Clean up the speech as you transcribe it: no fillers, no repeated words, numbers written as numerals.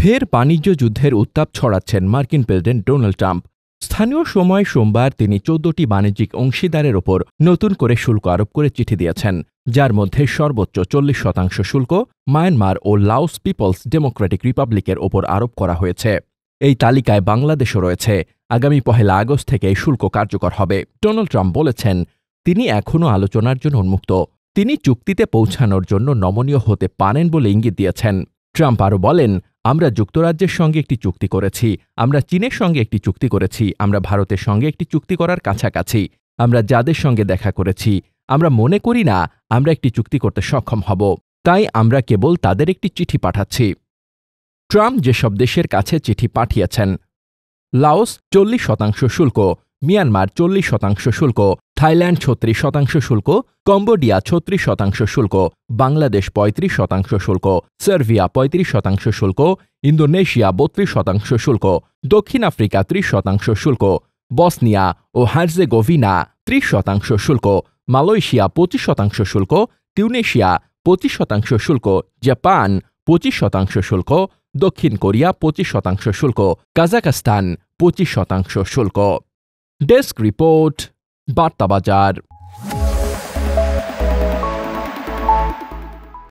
ফের বাণিজ্য যুদ্ধের উত্তাপ ছড়াচ্ছেন মার্কিন প্রেসিডেন্ট ডোনাল্ড ট্রাম্প। স্থানীয় সময় সোমবার তিনি ১৪টি বাণিজ্যিক অংশীদারের ওপর নতুন করে শুল্ক আরোপ করে চিঠি দিয়েছেন, যার মধ্যে সর্বোচ্চ ৪০% শুল্ক মায়ানমার ও লাওস পিপলস ডেমোক্রেটিক রিপাবলিকের ওপর আরোপ করা হয়েছে। এই তালিকায় বাংলাদেশও রয়েছে। আগামী ১ আগস্ট থেকে এই শুল্ক কার্যকর হবে। ডোনাল্ড ট্রাম্প বলেছেন, তিনি এখনও আলোচনার জন্য উন্মুক্ত। তিনি চুক্তিতে পৌঁছানোর জন্য নমনীয় হতে পারেন বলে ইঙ্গিত দিয়েছেন। ট্রাম্প আরও বলেন, আমরা যুক্তরাজ্যের সঙ্গে একটি চুক্তি করেছি, আমরা চীনের সঙ্গে একটি চুক্তি করেছি, আমরা ভারতের সঙ্গে একটি চুক্তি করার কাছাকাছি। আমরা যাদের সঙ্গে দেখা করেছি, আমরা মনে করি না আমরা একটি চুক্তি করতে সক্ষম হব, তাই আমরা কেবল তাদের একটি চিঠি পাঠাচ্ছি। ট্রাম্প যেসব দেশের কাছে চিঠি পাঠিয়েছেন: লাওস ৪০% শুল্ক, মিয়ানমার ৪০% শুল্ক, থাইল্যান্ড ৩৬% শুল্ক, কম্বোডিয়া ৩৬% শুল্ক, বাংলাদেশ ৩৫% শুল্ক, সার্বিয়া ৩৫% শুল্ক, ইন্দোনেশিয়া ৩২% শুল্ক, দক্ষিণ আফ্রিকা ৩০% শুল্ক, বসনিয়া ও হার্জেগোভিনা ৩০% শুল্ক, মালয়েশিয়া 25% শুল্ক, তিউনেশিয়া 25% শুল্ক, জাপান 25% শুল্ক, দক্ষিণ কোরিয়া 25% শুল্ক, কাজাখস্তান 25% শুল্ক। ডেস্ক রিপোর্ট, বার্তা বাজার।